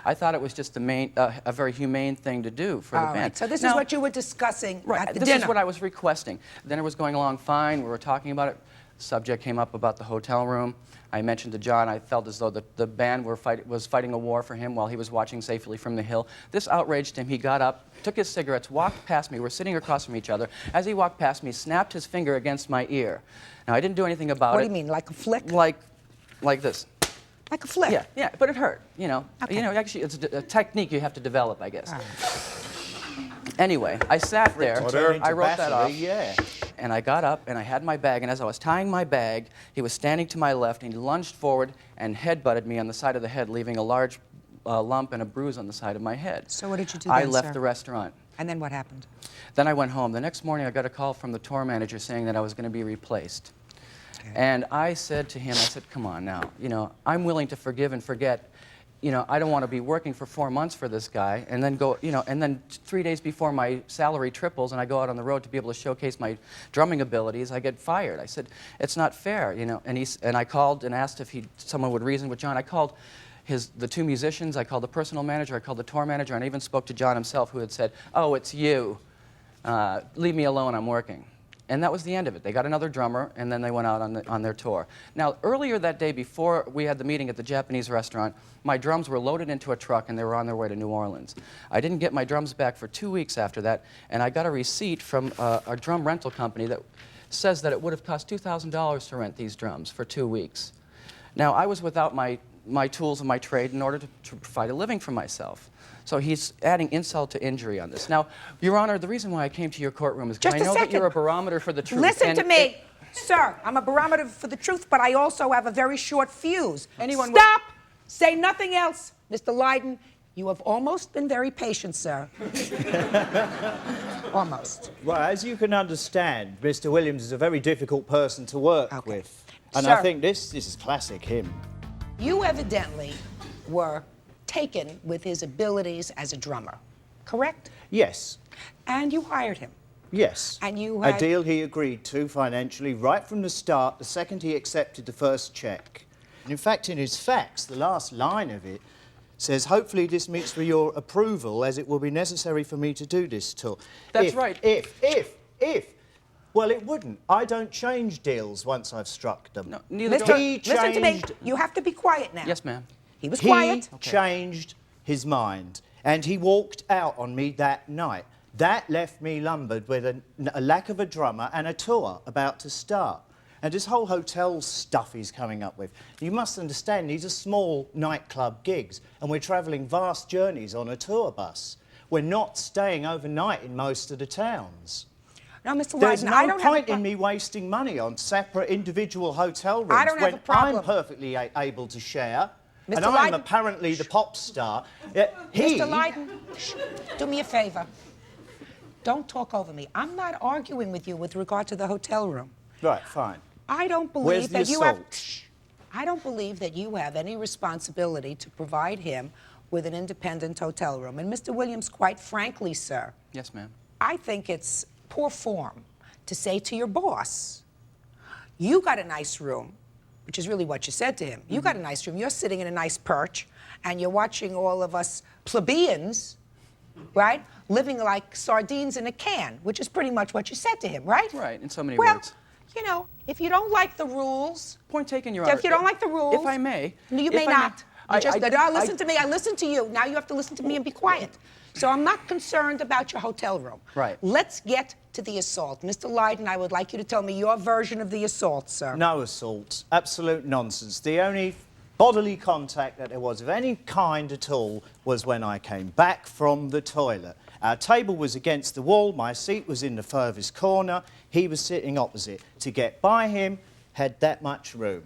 I thought it was just a very humane thing to do for the band. Right. So this is what you were discussing at the dinner. This is what I was requesting. The dinner was going along fine. We were talking about it. Subject came up about the hotel room. I mentioned to John I felt as though the band was fighting a war for him while he was watching Safely from the Hill. This outraged him. He got up, took his cigarettes, walked past me. We're sitting across from each other. As he walked past me, snapped his finger against my ear. Now, I didn't do anything about it. What do you mean, like a flick? Like this. Like a flick? Yeah, yeah, but it hurt, you know. Okay. You know, actually, it's a technique you have to develop, I guess. Anyway, I sat there, I wrote that off, and I got up, and I had my bag, and as I was tying my bag, he was standing to my left, and he lunged forward and head-butted me on the side of the head, leaving a large lump and a bruise on the side of my head. So what did you do then, I left the restaurant. And then what happened? Then I went home. The next morning, I got a call from the tour manager saying that I was going to be replaced. And I said to him, I said, come on now, you know, I'm willing to forgive and forget. You know, I don't want to be working for 4 months for this guy and then go, you know, and then 3 days before my salary triples and I go out on the road to be able to showcase my drumming abilities, I get fired. I said, it's not fair, you know. And I called and asked if someone would reason with John. I called the two musicians, I called the personal manager, I called the tour manager, and I even spoke to John himself, who had said, oh, it's you. Leave me alone, I'm working. And that was the end of it. They got another drummer, and then they went out on their tour. Now, earlier that day, before we had the meeting at the Japanese restaurant, my drums were loaded into a truck, and they were on their way to New Orleans. I didn't get my drums back for 2 weeks after that, and I got a receipt from a drum rental company that says that it would have cost $2,000 to rent these drums for 2 weeks. Now, I was without my tools and my trade in order to provide a living for myself. So he's adding insult to injury on this. Now, Your Honor, the reason why I came to your courtroom is because I know that you're a barometer for the truth. Listen to me, sir. I'm a barometer for the truth, but I also have a very short fuse. Stop! Say nothing else. Mr. Lydon, you have almost been very patient, sir. Almost. Well, as you can understand, Mr. Williams is a very difficult person to work with. And I think this is classic him. You evidently were taken with his abilities as a drummer, correct? Yes. And you hired him? Yes. And you had... A deal he agreed to financially right from the start, the second he accepted the first cheque. In fact, in his fax, the last line of it says, hopefully this meets for your approval as it will be necessary for me to do this tour. That's right. If. Well, it wouldn't. I don't change deals once I've struck them. No, neither do I. Listen to me. You have to be quiet now. Yes, ma'am. He was quiet. He changed his mind, and he walked out on me that night. That left me lumbered with a lack of a drummer and a tour about to start. And this whole hotel stuff he's coming up with. You must understand, these are small nightclub gigs, and we're travelling vast journeys on a tour bus. We're not staying overnight in most of the towns. No, Mr. Lydon, There's no point in me wasting money on separate individual hotel rooms when I'm perfectly able to share. Mr. And I'm apparently the pop star. Mr. Lydon, do me a favor. Don't talk over me. I'm not arguing with you with regard to the hotel room. Right, fine. I don't believe Where's the that you have... assault? I don't believe that you have any responsibility to provide him with an independent hotel room. And Mr. Williams, quite frankly, sir... Yes, ma'am. I think it's poor form to say to your boss, you got a nice room, which is really what you said to him. You got a nice room, you're sitting in a nice perch, and you're watching all of us plebeians, right, living like sardines in a can, which is pretty much what you said to him, right? Right, in so many well, words. You know, if you don't like the rules... Point taken, Your Honor. If you don't like the rules... If I may... You may not. Listen to me, I listen to you. Now you have to listen to me and be quiet. So I'm not concerned about your hotel room. Right. Let's get to the assault. Mr. Lydon, I would like you to tell me your version of the assault, sir. No assault. Absolute nonsense. The only bodily contact that there was of any kind at all was when I came back from the toilet. Our table was against the wall, my seat was in the furthest corner, he was sitting opposite. To get by him, had that much room.